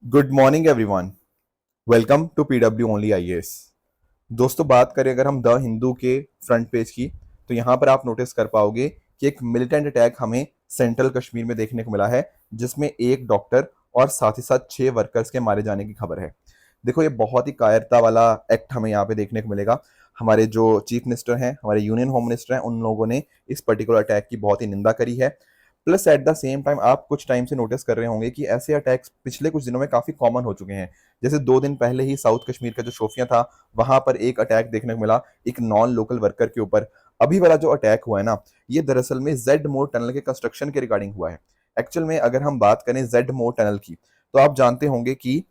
Good morning everyone. Welcome to PW only IAS. दोस्तों, बात करें अगर हम द हिंदू के फ्रंट पेज की, तो यहाँ पर आप नोटिस कर पाओगे कि एक मिलिटेंट अटैक हमें सेंट्रल कश्मीर में देखने को मिला है, जिसमें एक डॉक्टर और साथ ही साथ 6 वर्कर्स के मारे जाने की खबर है। देखो, ये बहुत ही कायरता वाला एक्ट हमें यहाँ पे देखने को मिलेगा। हमारे जो चीफ मिनिस्टर हैं, हमारे यूनियन होम मिनिस्टर हैं, उन लोगों ने इस पर्टिकुलर अटैक की बहुत ही निंदा करी है। Plus at the same time आप कुछ टाइम से नोटिस कर रहे होंगे कि ऐसे अटैक्स पिछले कुछ दिनों में काफी कॉमन हो चुके हैं। जैसे 2 दिन पहले ही साउथ कश्मीर का जो शोपियां था, वहां पर एक अटैक देखने को मिला एक नॉन लोकल वर्कर के ऊपर। अभी वाला जो अटैक हुआ है ना, ये दरअसल में जेड मोर टनल के कंस्ट्रक्शन के रिगार्डिंग हुआ है। एक्चुअल में अगर हम बात करें जेड मोर टनल की, तो आप जानते होंगे कि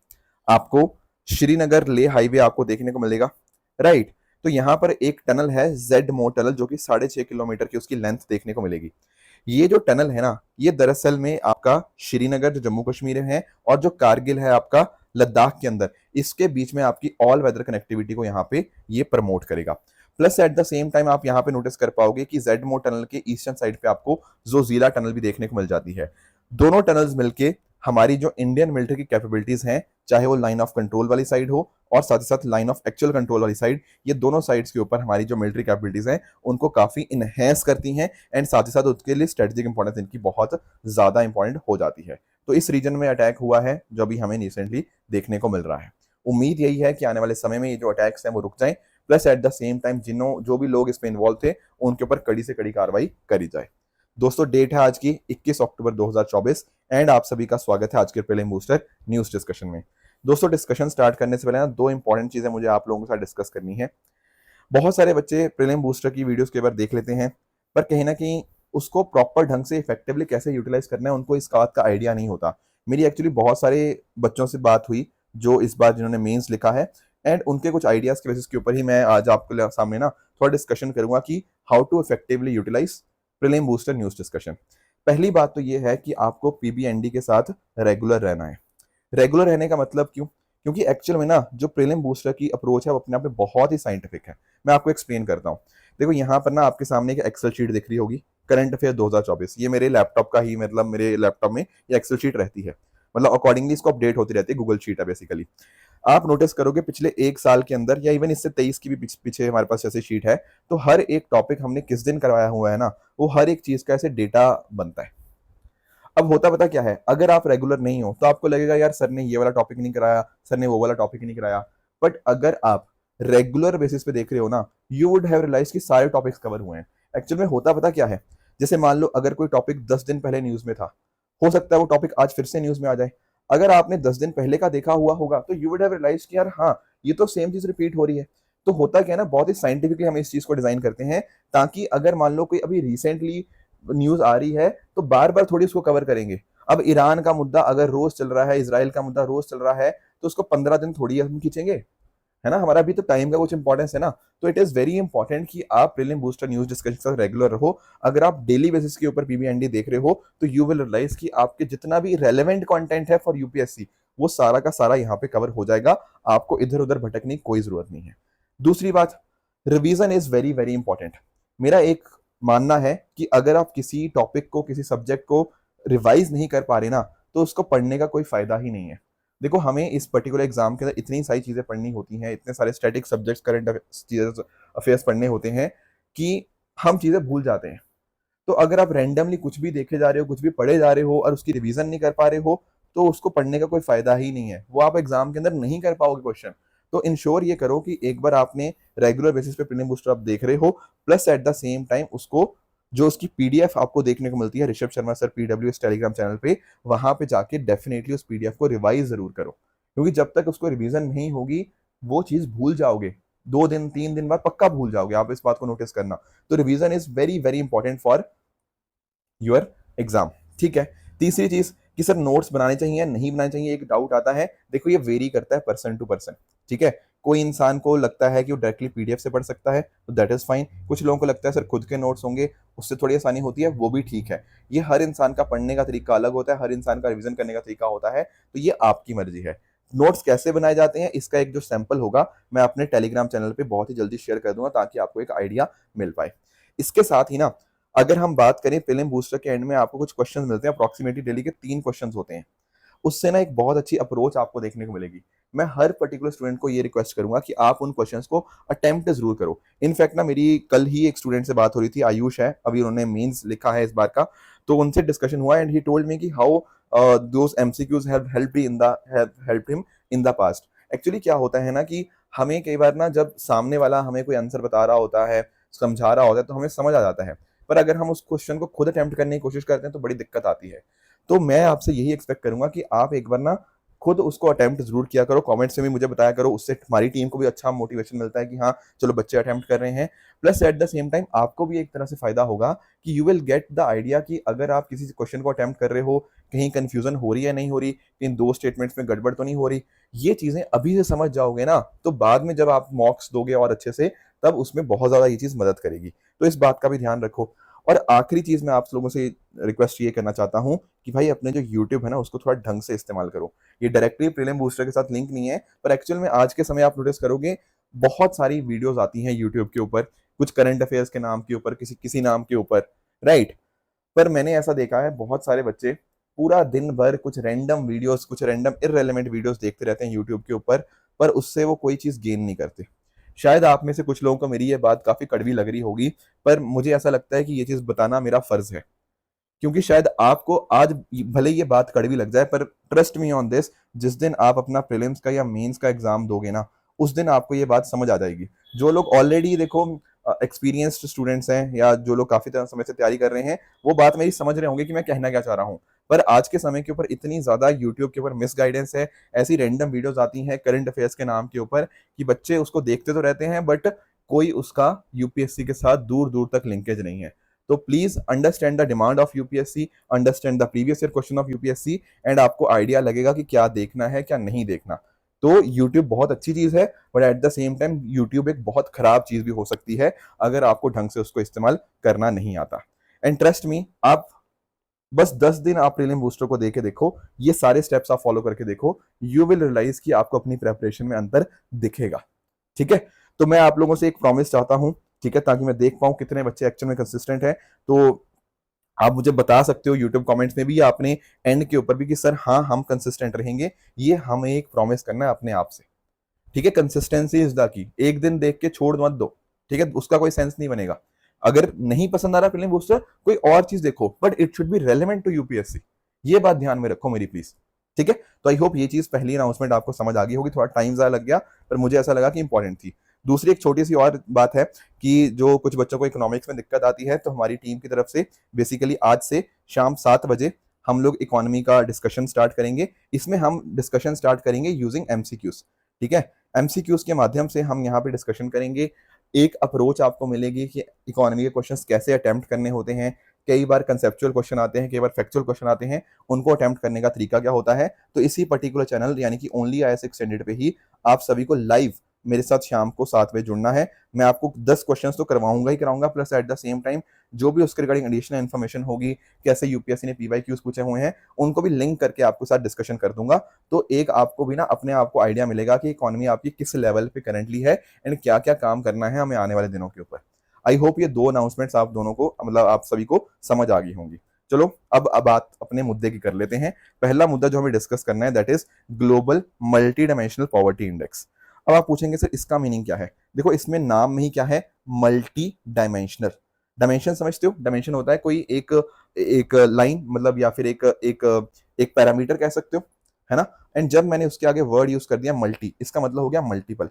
आपको श्रीनगर ले हाईवे आपको देखने को मिलेगा, राइट। तो यहाँ पर एक टनल है जेड मोर टनल, जो कि 6.5 किलोमीटर की उसकी लेंथ देखने को मिलेगी। ये जो टनल है ना, ये दरअसल में आपका श्रीनगर जो जम्मू कश्मीर है और जो कारगिल है आपका लद्दाख के अंदर, इसके बीच में आपकी ऑल वेदर कनेक्टिविटी को यहाँ पे ये प्रमोट करेगा। Plus at the same time आप यहाँ पे नोटिस कर पाओगे कि जेड मोर टनल के ईस्टर्न साइड पे आपको जोजीला टनल भी देखने को मिल जाती है। दोनों टनल्स मिलके हमारी जो इंडियन मिलिट्री की कैपेबिलिटीज हैं, चाहे वो लाइन ऑफ कंट्रोल वाली साइड हो और साथ ही साथ लाइन ऑफ एक्चुअल कंट्रोल वाली साइड, ये दोनों साइड्स के ऊपर हमारी जो मिलिट्री कैपेबिलिटीज हैं उनको काफी इनहेंस करती हैं। एंड साथ ही साथ उसके लिए स्ट्रेटेजिक इंपॉर्टेंस इनकी बहुत ज्यादा इंपॉर्टेंट हो जाती है। तो इस रीजन में अटैक हुआ है जो अभी हमें रिसेंटली देखने को मिल रहा है। उम्मीद यही है कि आने वाले समय में ये जो अटैक्स हैं वो रुक जाएं। Plus at the same time जो भी लोग इसमें इन्वॉल्व थे, उनके ऊपर कड़ी से कड़ी कार्रवाई करी जाए। दोस्तों, डेट है आज की 21 अक्टूबर 2024 एंड आप सभी का स्वागत है आज के प्रीलिम बूस्टर न्यूज डिस्कशन में। दोस्तों, डिस्कशन स्टार्ट करने से पहले ना 2 इंपॉर्टेंट चीजें मुझे आप लोगों के साथ डिस्कस करनी है। बहुत सारे बच्चे प्रीलिम बूस्टर की वीडियोस के बार देख लेते हैं, पर कहीं ना कहीं उसको प्रॉपर ढंग से इफेक्टिवली कैसे यूटिलाइज करना है उनको इस बात का आइडिया नहीं होता। मेरी एक्चुअली बहुत सारे बच्चों से बात हुई जो इस बार जिन्होंने मेंस लिखा है, एंड उनके कुछ आइडियाज के बेसिस के ऊपर ही मैं आज आपके सामने ना थोड़ा डिस्कशन करूंगा कि how to effectively utilise prelim booster news discussion. पहली बात तो ये है कि आपको पीबीएनडी के साथ रेगुलर रहना है। रेगुलर रहने का मतलब क्यों? क्योंकि एक्चुअल में ना जो प्रीलिम बूस्टर की अप्रोच है वो अपने आप में बहुत ही साइंटिफिक है। मैं आपको एक्सप्लेन करता हूँ। देखो, यहाँ पर ना आपके सामने एक एक्सेल शीट दिख रही होगी, करंट अफेयर 2024। ये मेरे लैपटॉप का ही, मतलब मेरे लैपटॉप में ये एक्सेल शीट रहती है, मतलब अकॉर्डिंगली इसको अपडेट होती रहती है। गूगल शीट है बेसिकली। आप नोटिस करोगे पिछले 1 साल के अंदर या इवन इससे 23 की भी पीछे हमारे पास जैसे शीट है, तो हर एक टॉपिक हमने किस दिन करवाया हुआ है ना, वो हर एक चीज का ऐसे डेटा बनता है। अब होता पता क्या है, अगर आप रेगुलर नहीं हो तो आपको लगेगा यार सर ने ये वाला टॉपिक नहीं कराया, सर ने वो वाला टॉपिक नहीं कराया। बट अगर आप रेगुलर बेसिस पे देख रहे हो ना, यू वुड हैव रियलाइज कि सारे टॉपिक्स कवर हुए हैं। एक्चुअल में होता पता क्या है, जैसे मान लो अगर कोई टॉपिक 10 दिन पहले न्यूज में था, हो सकता है वो टॉपिक आज फिर से न्यूज में आ जाए। अगर आपने 10 दिन पहले का देखा हुआ होगा तो यू वुड हैव रियलाइज कि यार हाँ, ये तो सेम चीज रिपीट हो रही है। तो होता क्या है ना, बहुत ही साइंटिफिकली हम इस चीज को डिजाइन करते हैं, ताकि अगर मान लो कोई अभी रिसेंटली न्यूज आ रही है तो बार बार थोड़ी उसको कवर करेंगे। अब ईरान का मुद्दा अगर रोज चल रहा है, इसराइल का मुद्दा रोज चल रहा है, तो उसको 15 दिन थोड़ी हम खींचेंगे, है ना। हमारा भी तो टाइम का कुछ इंपॉर्टेंस है ना। तो इट इज वेरी इंपॉर्टेंट कि आप प्रीलिम बूस्टर न्यूज डिस्कशन के साथ रेगुलर रहो। अगर आप डेली बेसिस के ऊपर पीबीएनडी देख रहे हो तो यू विल रियलाइज कि आपके जितना भी रेलेवेंट कंटेंट है फॉर यूपीएससी, वो सारा का सारा यहाँ पे कवर हो जाएगा। आपको इधर उधर भटकने की कोई जरूरत नहीं है। दूसरी बात, revision is very very important. मेरा एक मानना है कि अगर आप किसी टॉपिक को, किसी सब्जेक्ट को रिवाइज नहीं कर पा रहे ना, तो उसको पढ़ने का कोई फायदा ही नहीं है। देखो, हमें इस पर्टिकुलर एग्जाम के अंदर इतनी सारी चीजें पढ़नी होती हैं, इतने सारे स्टैटिक सब्जेक्ट्स, करंट अफेयर्स पढ़ने होते हैं कि हम चीजें भूल जाते हैं। तो अगर आप रैंडमली कुछ भी देखे जा रहे हो, कुछ भी पढ़े जा रहे हो और उसकी रिवीजन नहीं कर पा रहे हो, तो उसको पढ़ने का कोई फायदा ही नहीं है। वो आप एग्जाम के अंदर नहीं कर पाओगे क्वेश्चन। तो इंश्योर ये करो कि एक बार आपने रेगुलर बेसिस पे प्रीलिम बूस्टर आप देख रहे हो, plus at the same time उसको, जो उसकी पीडीएफ आपको देखने को मिलती है ऋषभ शर्मा सर पीडब्ल्यू इस टेलीग्राम चैनल पे, वहां पे जाके डेफिनेटली उस पीडीएफ को रिवाइज जरूर करो। क्योंकि जब तक उसको रिवीजन नहीं होगी, वो चीज भूल जाओगे। 2 दिन 3 दिन बाद पक्का भूल जाओगे, आप इस बात को नोटिस करना। तो revision is very very important for your exam, ठीक है। तीसरी चीज कि सर नोट्स बनाने चाहिए या नहीं बनाने चाहिए, एक डाउट आता है। देखो, ये वेरी करता है पर्सन टू पर्सन, ठीक है। कोई इंसान को लगता है कि वो डायरेक्टली पीडीएफ से पढ़ सकता है, तो दैट इज फाइन। कुछ लोगों को लगता है सर खुद के नोट्स होंगे, उससे थोड़ी आसानी होती है, वो भी ठीक है। ये हर इंसान का पढ़ने का तरीका अलग होता है, हर इंसान का रिवीजन करने का तरीका होता है, तो ये आपकी मर्जी है। नोट्स कैसे बनाए जाते हैं इसका एक जो सैंपल होगा, मैं अपने टेलीग्राम चैनल पे बहुत ही जल्दी शेयर कर दूंगा, ताकि आपको एक आइडिया मिल पाए। इसके साथ ही ना, अगर हम बात करें प्रीलिम बूस्टर के एंड में आपको कुछ क्वेश्चंस मिलते हैं, अप्रोक्सीमेटली डेली के 3 क्वेश्चंस होते हैं। उससे ना एक बहुत अच्छी अप्रोच आपको देखने को मिलेगी। मैं हर पर्टिकुलर स्टूडेंट को ये रिक्वेस्ट करूंगा कि आप उन क्वेश्चंस को अटेम्प्ट जरूर करो। इनफैक्ट ना मेरी कल ही एक स्टूडेंट से बात हो रही थी, आयुष है, अभी उन्होंने मेंस लिखा है इस बार का, तो उनसे डिस्कशन हुआ एंड ही टोल्ड मी कि how those MCQs have helped him in the past. Actually क्या होता है ना कि हमें कई बार ना जब सामने वाला हमें कोई आंसर बता रहा होता है, समझा रहा होता है, तो हमें समझ आ जाता है, पर अगर हम उस क्वेश्चन को खुद अटेम्प्ट करने की कोशिश करते हैं तो बड़ी दिक्कत आती है। तो मैं आपसे यही एक्सपेक्ट करूंगा कि आप एक बार ना खुद उसको अटेम्प्ट जरूर किया करो, कमेंट्स में भी मुझे बताया करो, उससे हमारी टीम को भी अच्छा मोटिवेशन मिलता है कि हाँ चलो बच्चे अटेम्प्ट कर रहे हैं। Plus at the same time आपको भी एक तरह से फायदा होगा कि you will get the idea कि अगर आप किसी क्वेश्चन को अटेम्प्ट कर रहे हो, कहीं कंफ्यूजन हो रही है नहीं हो रही, इन दो स्टेटमेंट्स में गड़बड़ तो नहीं हो रही, ये चीजें अभी से समझ जाओगे ना तो बाद में जब आप मॉक्स दोगे और अच्छे से, तब उसमें बहुत ज्यादा ये चीज मदद करेगी। तो इस बात का भी ध्यान रखो। और आखिरी चीज मैं आप लोगों से रिक्वेस्ट ये करना चाहता हूँ कि भाई अपने जो यूट्यूब है ना उसको थोड़ा ढंग से इस्तेमाल करो। ये डायरेक्टली प्रीलिम बूस्टर के साथ लिंक नहीं है, पर एक्चुअल में आज के समय आप नोटिस करोगे बहुत सारी वीडियोस आती हैं यूट्यूब के ऊपर, कुछ करंट अफेयर्स के नाम के ऊपर, किसी किसी नाम के ऊपर, राइट। पर मैंने ऐसा देखा है बहुत सारे बच्चे पूरा दिन भर कुछ रैंडम वीडियोस, कुछ रैंडम इररेलेवेंट वीडियोस देखते रहते हैं यूट्यूब के ऊपर, पर उससे वो कोई चीज गेन नहीं करते। शायद आप में से कुछ लोगों को मेरी ये बात काफी कड़वी लग रही होगी, पर मुझे ऐसा लगता है कि ये चीज बताना मेरा फर्ज है, क्योंकि शायद आपको आज भले ये बात कड़वी लग जाए, पर ट्रस्ट मी ऑन दिस, जिस दिन आप अपना प्रीलिम्स का या मेंस का एग्जाम दोगे ना, उस दिन आपको ये बात समझ आ जाएगी। जो लोग ऑलरेडी देखो एक्सपीरियंस्ड स्टूडेंट्स हैं या जो लोग काफी तरह समय से तैयारी कर रहे हैं, वो बात मेरी समझ रहे होंगे कि मैं कहना क्या चाह रहा हूँ। पर आज के समय के ऊपर इतनी ज्यादा यूट्यूब के ऊपर मिस गाइडेंस है, ऐसी रैंडम वीडियोस आती हैं करंट अफेयर्स के नाम के ऊपर कि बच्चे उसको देखते तो रहते हैं, बट कोई उसका यूपीएससी के साथ दूर दूर तक लिंकेज नहीं है। तो please understand the demand of UPSC, understand the previous year question of UPSC, and आपको आइडिया लगेगा कि क्या देखना है क्या नहीं देखना। तो YouTube बहुत अच्छी चीज है, but at the same time YouTube एक बहुत खराब चीज भी हो सकती है अगर आपको ढंग से उसको इस्तेमाल करना नहीं आता। एंड ट्रस्ट मी, आप बस 10 दिन आप प्रीलिम बूस्टर को देके देखो, ये सारे स्टेप्स आप फॉलो करके देखो, यू विल रियलाइज कि आपको अपनी प्रेपरेशन में अंतर दिखेगा। ठीक है, तो मैं आप लोगों से एक प्रॉमिस चाहता हूं, ठीक है, ताकि मैं देख पाऊं कितने बच्चे एक्चुअल में कंसिस्टेंट हैं। तो आप मुझे बता सकते हो यूट्यूब कमेंट्स में भी या अपने एंड के ऊपर भी कि सर हाँ हम कंसिस्टेंट रहेंगे। ये हमें एक प्रॉमिस करना है अपने आप से, ठीक है। कंसिस्टेंसी इज द की, एक दिन देख के छोड़ मत दो, ठीक है, उसका कोई सेंस नहीं बनेगा। अगर नहीं पसंद आ रहा फिल्म बूस्टर, कोई और चीज देखो, but it should be relevant to UPSC. ये बात ध्यान में रखो मेरी प्लीज, ठीक है। तो आई होप ये चीज पहली अनाउंसमेंट आपको समझ आ गई होगी, थोड़ा टाइम ज्यादा लग गया पर मुझे ऐसा लगा कि इंपॉर्टेंट थी। दूसरी एक छोटी सी और बात है कि जो कुछ बच्चों को इकोनॉमिक्स में दिक्कत आती है, तो हमारी टीम की तरफ से बेसिकली आज से शाम 7 बजे हम लोग इकोनॉमी का डिस्कशन स्टार्ट करेंगे। इसमें हम डिस्कशन स्टार्ट करेंगे यूजिंग एमसीक्यूज, ठीक है। एमसीक्यूज के माध्यम से हम यहाँ पे डिस्कशन करेंगे, एक अप्रोच आपको मिलेगी कि इकोनॉमी के क्वेश्चंस कैसे अटेम्प्ट करने होते हैं। कई बार कंसेप्चुअल क्वेश्चन आते हैं, कई बार फैक्चुअल क्वेश्चन आते हैं, उनको अटेम्प्ट करने का तरीका क्या होता है। तो इसी पर्टिकुलर चैनल यानी कि ओनली आईएएस एक्सटेंडेड पे ही आप सभी को लाइव मेरे साथ शाम को 7 बजे जुड़ना है। मैं आपको 10 क्वेश्चंस तो करवाऊंगा ही कराऊंगा, plus at the same time जो भी उसके रिगार्डिंग एडिशनल इन्फॉर्मेशन होगी, कैसे यूपीएससी ने पीवाईक्यूज पूछे हुए हैं, उनको भी लिंक करके आपके साथ डिस्कशन कर दूंगा। तो एक आपको भी ना अपने आप को आइडिया मिलेगा कि इकोनॉमी आपकी किस लेवल पे करंटली है एंड क्या क्या काम करना है हमें आने वाले दिनों के ऊपर। आई होप ये दो अनाउंसमेंट्स आप दोनों को, मतलब आप सभी को समझ आ गई होंगी। चलो अब बात अपने मुद्दे की कर लेते हैं। पहला मुद्दा जो हमें डिस्कस करना है that is global multi dimensional poverty index. अब आप पूछेंगे सर इसका मीनिंग क्या है। देखो इसमें नाम में ही क्या है, मल्टी डायमेंशनल। डायमेंशन समझते हो, डायमेंशन होता है कोई एक एक लाइन, मतलब या फिर एक एक एक पैरामीटर कह सकते हो, है ना। एंड जब मैंने उसके आगे वर्ड यूज कर दिया मल्टी, इसका मतलब हो गया मल्टीपल,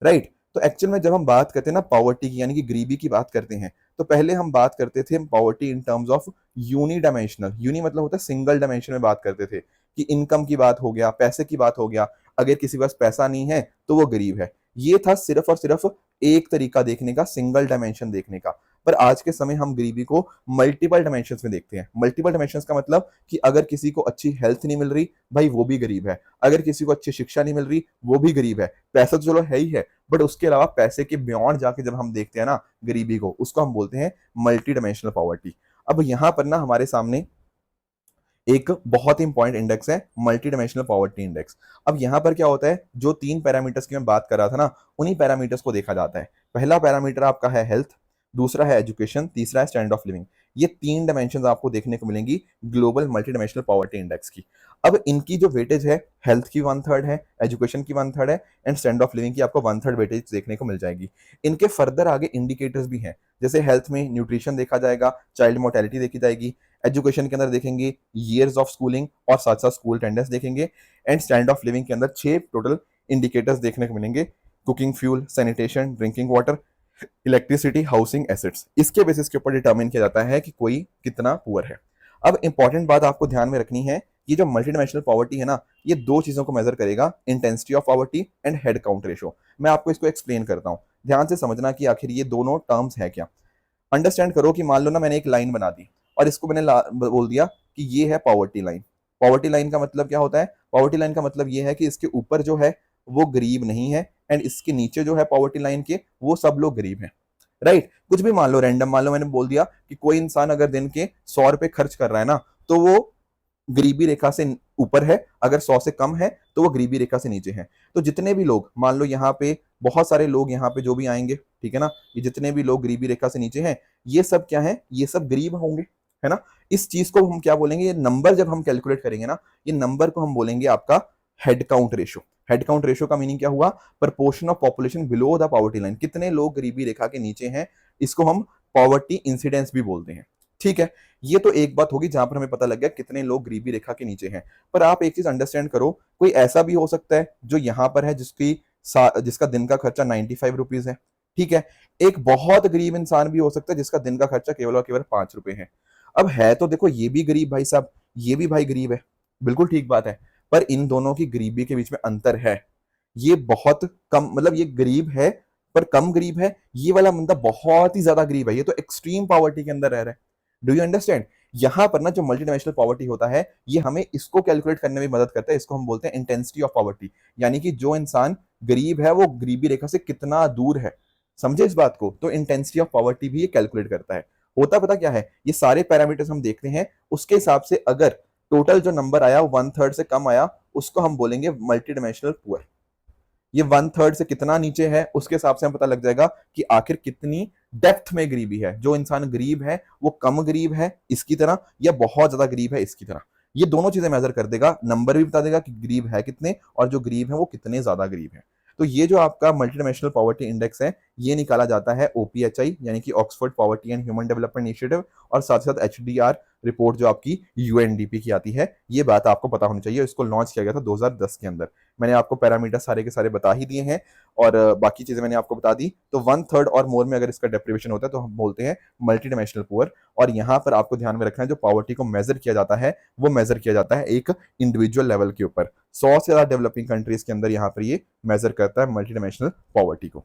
राइट। तो एक्चुअल में जब हम बात करते हैं ना पॉवर्टी की यानी कि गरीबी की बात करते हैं, तो पहले हम बात करते थे poverty in terms of uni dimensional. Uni मतलब होता है सिंगल डायमेंशन में बात करते थे कि इनकम की बात हो गया, पैसे की बात हो गया, अगर किसी के पास पैसा नहीं है तो वो गरीब है। ये था सिर्फ और सिर्फ एक तरीका देखने का, सिंगल डायमेंशन देखने का। पर आज के समय हम गरीबी को मल्टीपल डायमेंशंस में देखते हैं। मल्टीपल डायमेंशंस का मतलब कि अगर किसी को अच्छी हेल्थ नहीं मिल रही, भाई वो भी गरीब है। अगर किसी को अच्छी शिक्षा नहीं मिल रही, वो भी गरीब है। पैसा तो चलो है ही है, बट उसके अलावा पैसे के बियॉन्ड जाके जब हम देखते हैं ना गरीबी को, उसको हम बोलते हैं मल्टी डायमेंशनल पॉवर्टी। अब यहां पर ना हमारे सामने एक बहुत इंपॉर्टेंट इंडेक्स है मल्टी डायमेंशनल पॉवर्टी इंडेक्स। अब यहां पर क्या होता है, जो 3 पैरामीटर्स की मैं बात कर रहा था ना, उन्हीं पैरामीटर्स को देखा जाता है। पहला पैरामीटर आपका है हेल्थ, दूसरा है एजुकेशन, तीसरा है स्टैंडर्ड ऑफ लिविंग। ये 3 डायमेंशन आपको देखने को मिलेंगी global multi dimensional poverty index की। अब इनकी जो वेटेज है, हेल्थ की 1/3 है, एजुकेशन की 1/3 है एंड स्टैंडर्ड ऑफ लिविंग की आपको 1/3 वेटेज देखने को मिल जाएगी। इनके फर्दर आगे इंडिकेटर्स भी हैं, जैसे हेल्थ में न्यूट्रिशन देखा जाएगा, चाइल्ड मोर्टेलिटी देखी जाएगी, एजुकेशन के अंदर देखेंगे ईयर्स ऑफ स्कूलिंग और साथ साथ स्कूल अटेंडेंस देखेंगे एंड स्टैंडर्ड ऑफ लिविंग के अंदर 6 टोटल इंडिकेटर्स देखने को मिलेंगे, cooking fuel, sanitation, drinking water, electricity, housing, assets. इसके बेसिस के ऊपर डिटरमिन किया जाता है कि कोई कितना पुअर है। अब इंपॉर्टेंट बात आपको ध्यान में रखनी है, ये जो मल्टी डायमेंशनल पॉवर्टी है ना, ये दो चीजों को मेजर करेगा, intensity of poverty and head count ratio. मैं आपको इसको एक्सप्लेन करता हूं, ध्यान से समझना कि आखिर ये दोनों टर्म्स है क्या। अंडरस्टैंड करो कि मान लो ना मैंने एक लाइन बना दी और इसको मैंने बोल दिया कि ये है पॉवर्टी लाइन। पॉवर्टी लाइन का मतलब क्या होता है? पॉवर्टी लाइन का मतलब ये है कि इसके ऊपर जो है वो गरीब नहीं है एंड इसके नीचे जो है पॉवर्टी लाइन के वो सब लोग गरीब हैं, राइट। कुछ भी मान लो, रैंडम मान लो, मैंने बोल दिया कि कोई इंसान अगर दिन के 100 रुपए खर्च कर रहा है ना, तो वो गरीबी रेखा से ऊपर है, अगर 100 से कम है तो वो गरीबी रेखा से नीचे है। तो जितने भी लोग, मान लो यहाँ पे बहुत सारे लोग यहाँ पे जो भी आएंगे, ठीक है ना, ये जितने भी लोग गरीबी रेखा से नीचे हैं, ये सब क्या है? ये सब गरीब होंगे, है ना। इस चीज को हम क्या बोलेंगे? ये नंबर जब हम कैलकुलेट करेंगे ना, ये नंबर को हम बोलेंगे आपका head count ratio. Head count ratio का मीनिंग क्या हुआ? Proportion of population below the poverty line, कितने लोग गरीबी रेखा के नीचे हैं, इसको हम पॉवर्टी इंसिडेंस भी बोलते हैं, ठीक है। ये तो एक बात होगी जहां पर हमें पता लग गया कितने लोग गरीबी रेखा के नीचे हैं। पर आप एक चीज अंडरस्टैंड करो, कोई ऐसा भी हो सकता है जो यहां पर है जिसका दिन का खर्चा 95 रुपीज है, ठीक है। एक बहुत गरीब इंसान भी हो सकता है जिसका दिन का खर्चा केवल और केवल 5 रुपए है। अब है तो देखो ये भी गरीब भाई साहब, ये भी भाई गरीब है, बिल्कुल ठीक बात है। पर इन दोनों की गरीबी के बीच में अंतर है, ये बहुत कम, मतलब ये गरीब है पर कम गरीब है, ये वाला बंदा बहुत ही ज्यादा गरीब है, ये तो एक्सट्रीम पॉवर्टी के अंदर रह रहा है। Do you understand? यहां पर ना जो मल्टी डायमेंशनल पॉवर्टी होता है, ये हमें इसको कैलकुलेट करने में मदद करता है, इसको हम बोलते हैं इंटेंसिटी ऑफ पॉवर्टी, यानी कि जो इंसान गरीब है वो गरीबी रेखा से कितना दूर है। समझे इस बात को? तो इंटेंसिटी ऑफ पॉवर्टी भी ये कैलकुलेट करता है। होता पता क्या है, ये सारे पैरामीटर्स हम देखते हैं, उसके हिसाब से अगर टोटल जो नंबर आया 1/3 से कम आया, उसको हम बोलेंगे मल्टी डायमेंशनल पुअर। ये 1/3 से कितना नीचे है उसके हिसाब से हमें पता लग जाएगा कि आखिर कितनी डेप्थ में गरीबी है। जो इंसान गरीब है वो कम गरीब है इसकी तरह, या बहुत ज्यादा गरीब है इसकी तरह। ये दोनों चीजें मेजर कर देगा, नंबर भी बता देगा कि गरीब है कितने और जो गरीब है वो कितने ज्यादा गरीब है। तो ये जो आपका मल्टी डायमेंशनल पॉवर्टी इंडेक्स है, ये निकाला जाता है ओपीएचआई यानी कि Oxford poverty and human development initiative, और साथ साथ एचडीआर रिपोर्ट जो आपकी यूएनडीपी की आती है। ये बात आपको पता होनी चाहिए, इसको लॉन्च किया गया था 2010 के अंदर। मैंने आपको पैरामीटर सारे के सारे बता ही दिए हैं और बाकी चीजें मैंने आपको बता दी। तो 1/3 और मोर में अगर इसका डेप्रिवेशन होता है तो हम बोलते हैं मल्टी डायमेंशनल पुअर। और यहाँ पर आपको ध्यान में रखना है, जो पॉवर्टी को मेजर किया जाता है वो मेजर किया जाता है एक इंडिविजुअल लेवल के ऊपर। 100 से ज्यादा डेवलपिंग कंट्रीज के अंदर यहाँ पर ये मेजर करता है मल्टी डायमेंशनल पॉवर्टी को।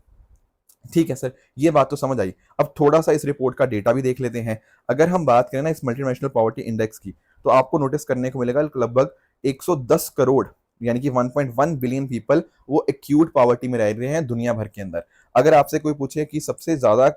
ठीक है सर, ये बात तो समझ आई। अब थोड़ा सा इस रिपोर्ट का डेटा भी देख लेते हैं। अगर हम बात करें ना इस मल्टी डायमेंशनल पॉवर्टी इंडेक्स की, तो आपको नोटिस करने को मिलेगा लगभग 110 करोड़ यानी कि 1.1 बिलियन पीपल वो एक्यूट पॉवर्टी में रह रहे हैं दुनिया भर के अंदर। अगर आपसे कोई पूछे कि सबसे ज्यादा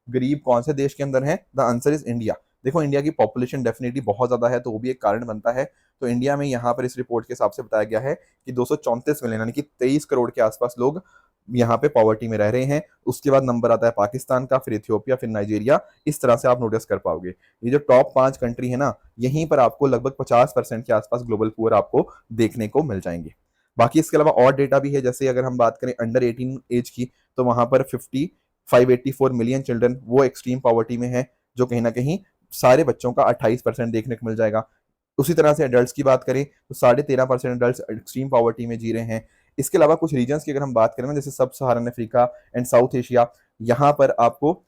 गरीब कौन से देश के अंदर है, द आंसर इज इंडिया। देखो इंडिया की पॉपुलेशन डेफिनेटली बहुत ज्यादा है, तो वो भी एक कारण बनता है। तो इंडिया में यहाँ पर इस रिपोर्ट के हिसाब से बताया गया है कि 234 मिलियन यानी कि 23 करोड़ के आसपास लोग यहाँ पे पॉवर्टी में रह रहे हैं। उसके बाद नंबर आता है पाकिस्तान का, फिर इथियोपिया, फिर नाइजीरिया। इस तरह से आप नोटिस कर पाओगे। ये जो टॉप 5 कंट्री है ना, यहीं पर आपको लगभग 50% के आसपास ग्लोबल पुअर आपको देखने को मिल जाएंगे। बाकी इसके अलावा और डेटा भी है, जैसे अगर हम बात करें अंडर 18 एज की, तो वहां पर 584 मिलियन चिल्ड्रन वो एक्सट्रीम पॉवर्टी में है, जो कहीं ना कहीं सारे बच्चों का 28% देखने को मिल जाएगा। उसी तरह से एडल्ट्स की बात करें तो 13.5% एडल्ट्स एक्सट्रीम पॉवर्टी में जी रहे हैं। इसके अलावा कुछ रीजन्स की अगर हम बात करें ना, जैसे सब सहारन अफ्रीका एंड साउथ एशिया, यहाँ पर आपको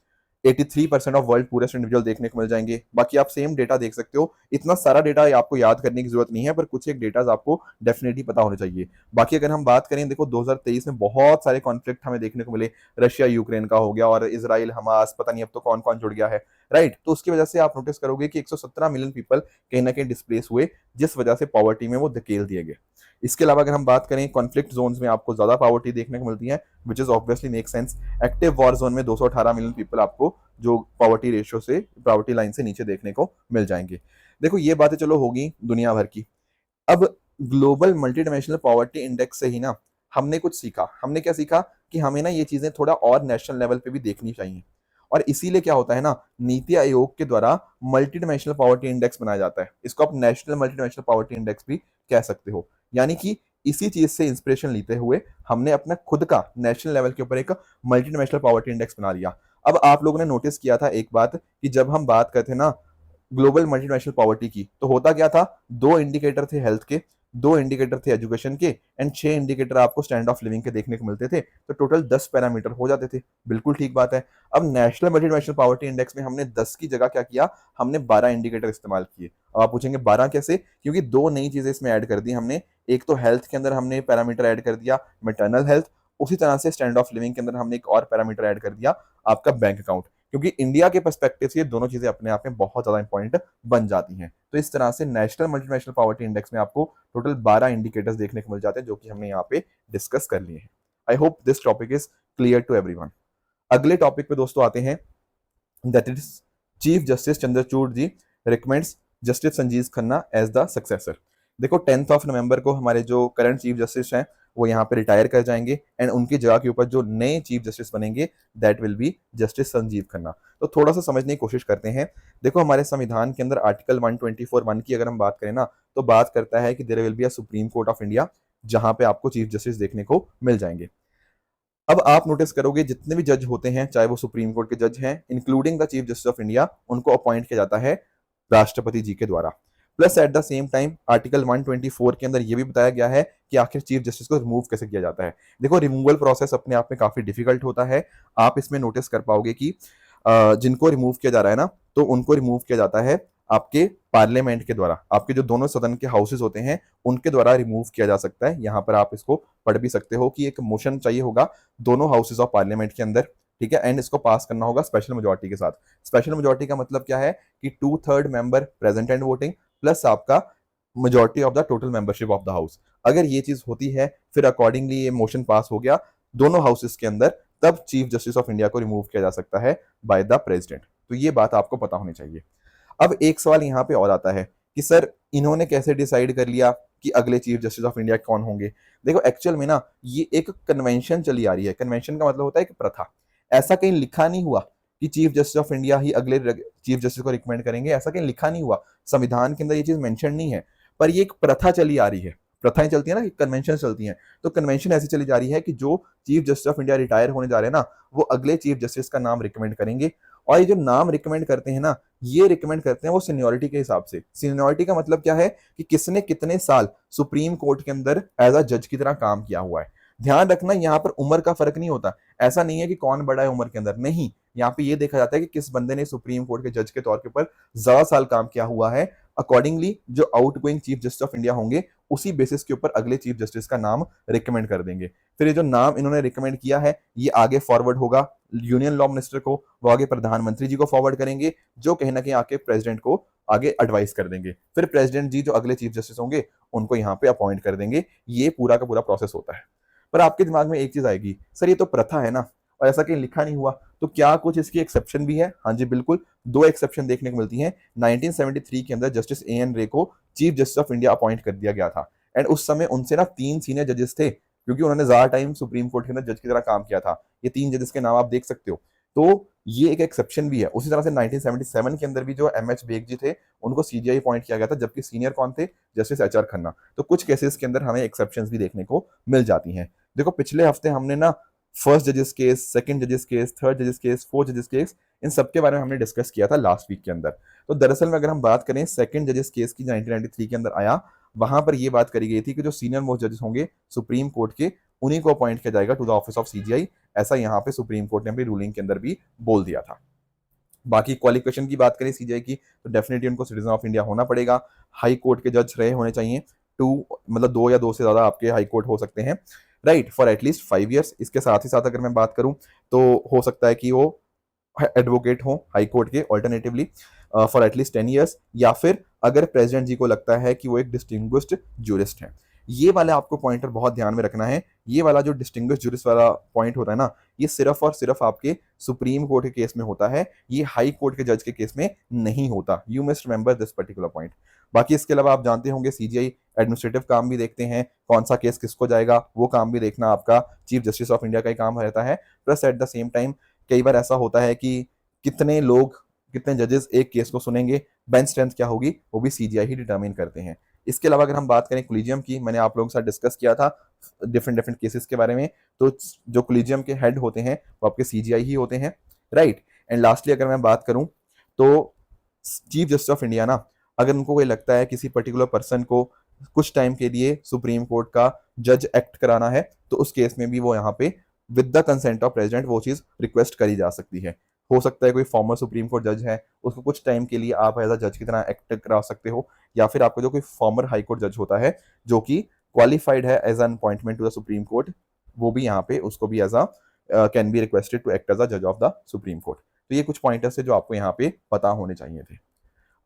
83% ऑफ वर्ल्ड पूरेस्ट इंडिविजुअल देखने को मिल जाएंगे। बाकी आप सेम डेटा देख सकते हो। इतना सारा डेटा आपको याद करने की जरूरत नहीं है, पर कुछ एक डेटा आपको डेफिनेटली पता होने चाहिए। बाकी अगर हम बात करें, देखो 2023 में बहुत सारे कॉन्फ्लिक्ट हमें देखने को मिले, रशिया यूक्रेन का हो गया और इसराइल हमास, पता नहीं अब तो कौन कौन जुड़ गया है, राइट। तो उसकी वजह से आप नोटिस करोगे कि 117 मिलियन पीपल कहीं ना कहीं डिस्प्लेस हुए, जिस वजह से पॉवर्टी में वो धकेल दिए गए। इसके अलावा अगर हम बात करें, कॉन्फ्लिक्ट जोन्स में आपको ज्यादा पॉवर्टी देखने को मिलती है, which is obviously make sense. Active war zone में 218 मिलियन पीपल आपको जो पॉवर्टी रेशियो से, पॉवर्टी लाइन से नीचे देखने को मिल जाएंगे। देखो ये बातें चलो होगी दुनिया भर की। अब global multi dimensional poverty index से ही ना हमने कुछ सीखा। हमने क्या सीखा कि हमें ना ये चीजें थोड़ा और नेशनल लेवल पे भी देखनी चाहिए। और इसीलिए क्या होता है ना, नीति आयोग के द्वारा मल्टी डायमेंशनल पॉवर्टी इंडेक्स बनाया जाता है। इसको आप national multi dimensional poverty index भी कह सकते हो। यानी कि इसी चीज से इंस्पिरेशन लेते हुए हमने अपना खुद का नेशनल लेवल के ऊपर एक मल्टी डायमेंशनल पॉवर्टी इंडेक्स बना लिया। अब आप लोगों ने नोटिस किया था एक बात कि जब हम बात करते ना ग्लोबल मल्टीनेशनल पॉवर्टी की, तो होता क्या था, दो इंडिकेटर थे हेल्थ के, दो इंडिकेटर थे एजुकेशन के, एंड 6 इंडिकेटर आपको स्टैंड ऑफ लिविंग के देखने को मिलते थे, तो टोटल 10 पैरामीटर हो जाते थे। बिल्कुल ठीक बात है। अब नेशनल मल्टीनेशनल पॉवर्टी इंडेक्स में हमने 10 की जगह क्या किया, हमने 12 इंडिकेटर इस्तेमाल किए। अब आप पूछेंगे 12 कैसे, क्योंकि दो नई चीजें इसमें ऐड कर दी हमने। एक तो हेल्थ के अंदर हमने पैरामीटर ऐड कर दिया मैटरनल हेल्थ, उसी तरह से स्टैंड ऑफ लिविंग के अंदर हमने एक और पैरामीटर ऐड कर दिया आपका बैंक अकाउंट, क्योंकि इंडिया के पर्सपेक्टिव से ये दोनों चीजें अपने आप में बहुत ज्यादा इंपॉर्टेंट बन जाती हैं। तो इस तरह से नेशनल मल्टीनेशनल पॉवर्टी इंडेक्स में आपको टोटल 12 इंडिकेटर्स देखने को मिल जाते हैं, जो कि हमने यहाँ पे डिस्कस कर लिए हैं। I hope this topic is clear to everyone. अगले टॉपिक पे दोस्तों आते हैं, that is chief justice Chandrachud ji recommends justice Sanjiv Khanna as the successor. देखो 10th ऑफ नवंबर को हमारे जो करंट चीफ जस्टिस हैं वो यहाँ पे रिटायर कर जाएंगे, एंड उनकी जगह के ऊपर जो नए चीफ जस्टिस बनेंगे that will be justice Sanjiv Khanna. तो थोड़ा सा समझने की कोशिश करते हैं। देखो हमारे संविधान के अंदर आर्टिकल 124(1) की अगर हम बात करें ना, तो बात करता है कि there will be a supreme court of India, जहां पे आपको चीफ जस्टिस देखने को मिल जाएंगे। अब आप नोटिस करोगे जितने भी जज होते हैं, चाहे वो सुप्रीम कोर्ट के जज हैं, including the chief justice of India, उनको अपॉइंट किया जाता है राष्ट्रपति जी के द्वारा। Plus at the same time article 124 के अंदर यह भी बताया गया है कि आखिर चीफ जस्टिस को रिमूव कैसे किया जाता है। देखो रिमूवल प्रोसेस अपने आप में काफी डिफिकल्ट होता है। आप इसमें नोटिस कर पाओगे कि जिनको रिमूव किया जा रहा है ना, तो उनको रिमूव किया जाता है आपके पार्लियामेंट के द्वारा, आपके जो दोनों सदन के हाउसेज होते हैं उनके द्वारा रिमूव किया जा सकता है। यहाँ पर आप इसको पढ़ भी सकते हो कि एक मोशन चाहिए होगा दोनों हाउसेज ऑफ पार्लियामेंट के अंदर, ठीक है, एंड इसको पास करना होगा स्पेशल मेजोरिटी के साथ। स्पेशल मेजोरिटी का मतलब क्या है कि 2/3 member present and voting plus आपका majority of the total membership of the house. अगर ये चीज होती है फिर अकॉर्डिंगली ये मोशन पास हो गया दोनों हाउसेस के अंदर, तब चीफ जस्टिस ऑफ इंडिया को रिमूव किया जा सकता है बाय द प्रेसिडेंट। तो ये बात आपको पता होनी चाहिए। अब एक सवाल यहाँ पे और आता है कि सर इन्होंने कैसे डिसाइड कर लिया कि अगले चीफ जस्टिस ऑफ इंडिया कौन होंगे। देखो एक्चुअल में ना ये एक कन्वेंशन चली आ रही है। कन्वेंशन का मतलब होता है एक प्रथा। ऐसा कहीं लिखा नहीं हुआ कि चीफ जस्टिस ऑफ इंडिया ही अगले चीफ जस्टिस को रिकमेंड करेंगे, ऐसा कहीं लिखा नहीं हुआ, संविधान के अंदर ये चीज मेंशन नहीं है, पर ये एक प्रथा चली आ रही है। प्रथाएं चलती है ना, कन्वेंशन चलती हैं, तो कन्वेंशन ऐसी चली जा रही है कि जो chief justice of India retire होने जा रहे हैं ना, वो अगले चीफ जस्टिस का नाम रिकमेंड करेंगे। और ये जो नाम रिकमेंड करते हैं ना, ये रिकमेंड करते हैं वो सीनियोरिटी के हिसाब से। सीनियोरिटी का मतलब क्या है कि किसने कितने साल सुप्रीम कोर्ट के अंदर एज अ जज की तरह काम किया हुआ है। ध्यान रखना यहाँ पर उम्र का फर्क नहीं होता। ऐसा नहीं है कि कौन बड़ा है उम्र के अंदर, नहीं, यहाँ पे ये देखा जाता है कि किस बंदे ने सुप्रीम कोर्ट के जज के तौर के ऊपर ज्यादा साल काम किया हुआ है। अकॉर्डिंगली जो outgoing chief justice of India होंगे उसी बेसिस के ऊपर अगले चीफ जस्टिस का नाम रिकमेंड कर देंगे। फिर ये जो नाम इन्होंने रिकमेंड किया है ये आगे फॉरवर्ड होगा यूनियन लॉ मिनिस्टर को, वो आगे प्रधानमंत्री जी को फॉरवर्ड करेंगे, जो कहीं ना कहीं आके प्रेसिडेंट को आगे एडवाइस कर देंगे। फिर प्रेसिडेंट जी जो अगले चीफ जस्टिस होंगे उनको यहाँ पे अपॉइंट कर देंगे। ये पूरा का पूरा प्रोसेस होता है। पर आपके दिमाग में एक चीज आएगी, सर ये तो प्रथा है ना और ऐसा कहीं लिखा नहीं हुआ, तो क्या कुछ इसकी एक्सेप्शन भी है? हाँ जी बिल्कुल, दो एक्सेप्शन देखने को मिलती हैं। 1973 के अंदर जस्टिस A.N. रे को chief justice of India appoint कर दिया गया था, एंड उस समय उनसे ना 3 सीनियर जजेस थे, क्योंकि उन्होंने ज्यादा टाइम सुप्रीम कोर्ट के अंदर जज की तरह काम किया था। ये 3 जजेस के नाम आप देख सकते हो, तो ये एक एक्सेप्शन भी है। उसी तरह से 1977 के अंदर भी जो M.H. बेग जी थे उनको CJI अपॉइंट किया गया था, जबकि सीनियर कौन थे, जस्टिस H.R. खन्ना। तो कुछ केसेस के अंदर हमें एक्सेप्शंस भी देखने को मिल जाती हैं। देखो पिछले हफ्ते हमने ना फर्स्ट जजेस केस, सेकंड जजेस केस, थर्ड जजेस केस, फोर्थ जजेस केस, इन सब के बारे में हमने डिस्कस किया था लास्ट वीक के अंदर। तो दरअसल में अगर हम बात करें सेकंड जजेस केस की 1993 के अंदर आया, वहां पर यह बात करी गई थी कि जो सीनियर मोस्ट जजेस होंगे सुप्रीम कोर्ट के, उन्हीं को अपॉइंट किया जाएगा to the office of CJI। ऐसा यहाँ पे सुप्रीम कोर्ट ने अपनी रूलिंग के अंदर भी बोल दिया था। बाकी क्वालिफिकेशन की बात करें CJI की, तो डेफिनेटली उनको सिटीजन ऑफ इंडिया होना पड़ेगा। हाई कोर्ट के जज रहे होने चाहिए, 2 मतलब 2 या 2 से ज्यादा आपके हाई कोर्ट हो सकते हैं, राइट, फॉर एटलीस्ट 5 ईयर्स। इसके साथ ही साथ अगर मैं बात करूं तो हो सकता है कि वो एडवोकेट हो हाई कोर्ट के, ऑल्टरनेटिवली फॉर एटलीस्ट 10 ईयर्स, या फिर अगर प्रेसिडेंट जी को लगता है कि वो एक डिस्टिंग्विश्ड जूरिस्ट है। ये वाला आपको पॉइंटर बहुत ध्यान में रखना है। ये वाला जो डिस्टिंग्विश्ड जूरिस्ट वाला पॉइंट होता है ना, ये सिर्फ और सिर्फ आपके सुप्रीम कोर्ट के केस में होता है, ये हाई कोर्ट के जज के केस में नहीं होता। You must remember this particular point. बाकी इसके अलावा आप जानते होंगे CJI एडमिनिस्ट्रेटिव काम भी देखते हैं, कौन सा केस किसको जाएगा वो काम भी देखना आपका चीफ जस्टिस ऑफ इंडिया का ही काम रहता है। Plus at the same time कई बार ऐसा होता है कि कितने लोग, कितने जजेस एक केस को सुनेंगे, बेंच स्ट्रेंथ क्या होगी, वो भी CJI ही डिटरमिन करते हैं। इसके अलावा अगर हम बात करें कोलिजियम की, मैंने आप लोगों के साथ डिस्कस किया था डिफरेंट डिफरेंट केसेस के बारे में। तो जो कोलिजियम के हेड होते हैं वो आपके सीजीआई ही होते हैं, राइट। एंड लास्टली अगर मैं बात करूं तो चीफ जस्टिस ऑफ इंडिया ना, अगर उनको कोई लगता है किसी पर्टिकुलर पर्सन को कुछ टाइम के लिए सुप्रीम कोर्ट का जज एक्ट कराना है, तो उस केस में भी वो यहाँ पे with the consent of president वो चीज रिक्वेस्ट करी जा सकती है। हो सकता है कोई फॉर्मर सुप्रीम कोर्ट जज है, उसको कुछ टाइम के लिए आप एज अ जज की तरह एक्ट करा सकते हो, या फिर आपको जो कोई फॉर्मर हाई कोर्ट जज होता है जो कि क्वालिफाइड है as an appointment to the supreme court, वो भी यहाँ पे उसको भी as a can be requested to act as a जज ऑफ द सुप्रीम कोर्ट। तो ये कुछ पॉइंटर्स है जो आपको यहाँ पे पता होने चाहिए थे।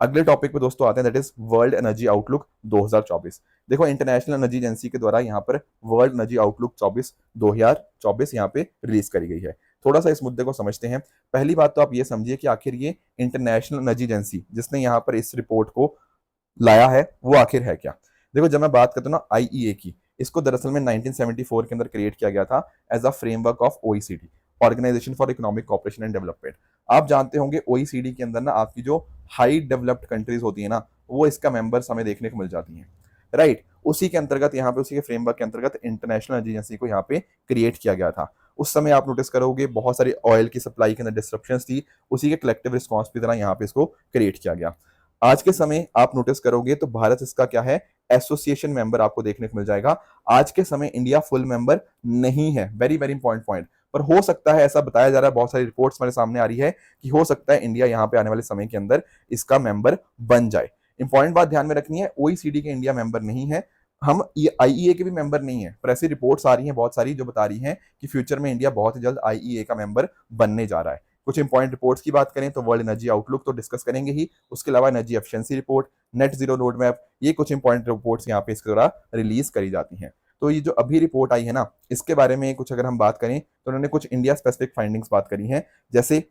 अगले टॉपिक पे दोस्तों आते हैं, that is world energy outlook 2024। देखो इंटरनेशनल एनर्जी एजेंसी के द्वारा यहाँ पर वर्ल्ड एनर्जी आउटलुक 2024 यहाँ पे रिलीज करी गई है। थोड़ा सा इस मुद्दे को समझते हैं। पहली बात तो आप ये समझिए कि आखिर ये इंटरनेशनल एनर्जी एजेंसी जिसने यहाँ पर इस रिपोर्ट को लाया है वो आखिर है क्या। देखो जब मैं बात करता हूँ ना आईईए की, इसको दरअसल में 1974 के अंदर क्रिएट किया गया था as a framework of OECD, organisation for economic cooperation and development. आप जानते होंगे ओईसीडी के अंदर ना आपकी जो हाई डेवलप्ड कंट्रीज होती है ना, वो इसका मेंबर्स हमें देखने को मिल जाती हैं, राइट। उसी के अंतर्गत यहाँ पे उसी के फ्रेमवर्क के अंतर्गत इंटरनेशनल एनर्जी एजेंसी को यहाँ पे क्रिएट किया गया था। उस समय आप नोटिस करोगे बहुत सारी ऑयल की सप्लाई के अंदर डिस्ट्रप्शंस थी, उसी के कलेक्टिव रिस्पॉन्स की तरह यहाँ पे इसको क्रिएट किया गया। आज के समय आप नोटिस करोगे तो भारत इसका क्या है, एसोसिएशन मेंबर आपको देखने को मिल जाएगा। आज के समय इंडिया फुल मेंबर नहीं है, वेरी वेरी इंपॉर्टेंट पॉइंट। पर हो सकता है, ऐसा बताया जा रहा है, बहुत सारी रिपोर्ट्स मेरे सामने आ रही है कि हो सकता है इंडिया यहाँ पे आने वाले समय के अंदर इसका मेंबर बन जाए। इंपॉर्टेंट बात ध्यान में रखनी है, ओईसीडी के इंडिया मेंबर नहीं है, हम आईईए के भी मेंबर नहीं है, पर ऐसी रिपोर्ट्स आ रही हैं बहुत सारी जो बता रही हैं कि फ्यूचर में इंडिया बहुत ही जल्द आईईए का मेंबर बनने जा रहा है। कुछ इंपॉर्टेंट रिपोर्ट्स की बात करें तो वर्ल्ड एनर्जी आउटलुक तो डिस्कस करेंगे ही, उसके अलावा energy efficiency report, net zero road map, ये कुछ इंपॉर्टेंट रिपोर्ट्स यहाँ पे इसके द्वारा रिलीज करी जाती हैं। तो ये जो अभी रिपोर्ट आई है ना, इसके बारे में कुछ अगर हम बात करें तो उन्होंने कुछ इंडिया स्पेसिफिक फाइंडिंग्स बात करी हैं। जैसे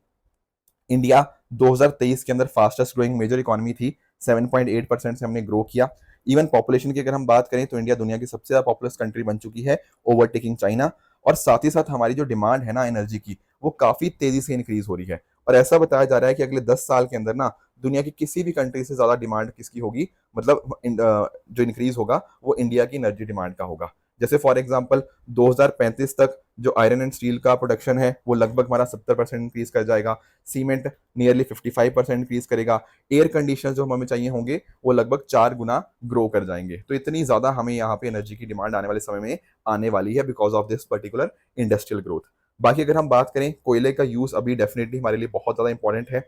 इंडिया 2023 के अंदर फास्टेस्ट ग्रोइंग मेजर इकोनॉमी थी, 7.8% से हमने ग्रो किया। इवन पॉपुलेशन की अगर हम बात करें तो इंडिया दुनिया की सबसे ज्यादा पॉपुलस कंट्री बन चुकी है, ओवरटेकिंग चाइना। और साथ ही साथ हमारी जो डिमांड है ना एनर्जी की, वो काफी तेजी से इंक्रीज हो रही है। और ऐसा बताया जा रहा है कि अगले 10 साल के अंदर ना दुनिया की किसी भी कंट्री से ज्यादा डिमांड किसकी होगी, मतलब जो इंक्रीज होगा वो इंडिया की एनर्जी डिमांड का होगा। जैसे फॉर एग्जांपल 2035 तक जो आयरन एंड स्टील का प्रोडक्शन है वो लगभग हमारा 70% इंक्रीज कर जाएगा, सीमेंट नियरली 55% इंक्रीज करेगा, एयर कंडीशनर जो हमें चाहिए होंगे वो लगभग 4 गुना ग्रो कर जाएंगे। तो इतनी ज्यादा हमें यहाँ पे एनर्जी की डिमांड आने वाले समय में आने वाली है because of this particular industrial growth. बाकी अगर हम बात करें, कोयले का यूज अभी डेफिनेटली हमारे लिए बहुत ज्यादा इंपॉर्टेंट है।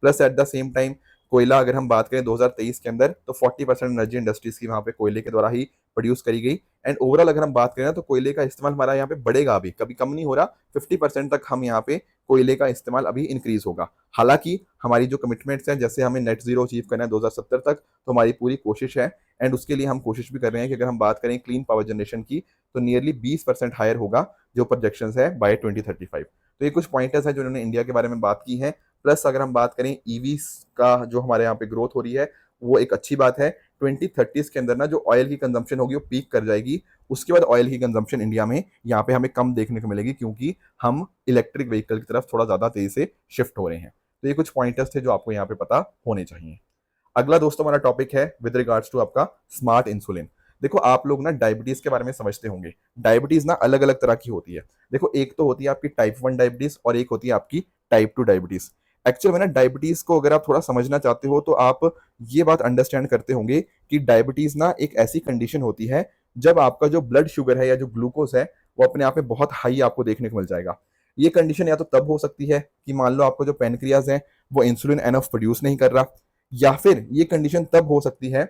Plus at the same time कोयला अगर हम बात करें 2023 के अंदर तो 40% एनर्जी इंडस्ट्रीज की वहां पे कोयले के द्वारा ही प्रोड्यूस करी गई। एंड ओवरऑल अगर हम बात करें तो कोयले का इस्तेमाल हमारा यहाँ पे बढ़ेगा, अभी कभी कम नहीं हो रहा, 50% तक हम यहाँ पे कोयले का इस्तेमाल अभी इंक्रीज होगा। हालांकि हमारी जो कमिटमेंट्स हैं, जैसे हमें नेट जीरो अचीव करना है 2070 तक, तो हमारी पूरी कोशिश है एंड उसके लिए हम कोशिश भी कर रहे हैं कि अगर हम बात करें क्लीन पावर जनरेशन की तो नियरली 20% हायर होगा जो प्रोजेक्शंस है बाय 2035। तो ये कुछ पॉइंटर्स हैं जो उन्होंने इंडिया के बारे में बात की है। प्लस अगर हम बात करें ईवीज का जो हमारे यहाँ पे ग्रोथ हो रही है वो एक अच्छी बात है। 2030 के अंदर ना जो ऑयल की कंजम्पशन होगी वो पीक कर जाएगी, उसके बाद ऑयल की कंजम्पशन इंडिया में यहाँ पे हमें कम देखने को मिलेगी क्योंकि हम इलेक्ट्रिक व्हीकल की तरफ थोड़ा ज्यादा तेजी से शिफ्ट हो रहे हैं। तो ये कुछ पॉइंटर्स थे जो आपको यहाँ पे पता होने चाहिए। अगला दोस्तों हमारा टॉपिक है विद रिगार्ड्स टू आपका स्मार्ट इंसुलिन। देखो आप लोग ना डायबिटीज के बारे में समझते होंगे, डायबिटीज ना अलग अलग तरह की होती है। देखो एक तो होती है आपकी टाइप 1 डायबिटीज और एक होती है आपकी टाइप 2 डायबिटीज। एक्चुअल में ना डायबिटीज को अगर आप थोड़ा समझना चाहते हो तो आप ये बात अंडरस्टैंड करते होंगे कि डायबिटीज ना एक ऐसी कंडीशन होती है जब आपका जो ब्लड शुगर है या जो ग्लूकोज है वो अपने आप में बहुत हाई आपको देखने को मिल जाएगा। ये कंडीशन या तो तब हो सकती है कि मान लो आपको जो पेनक्रियाज है वो इंसुलिन एनफ प्रोड्यूस नहीं कर रहा, या फिर ये कंडीशन तब हो सकती है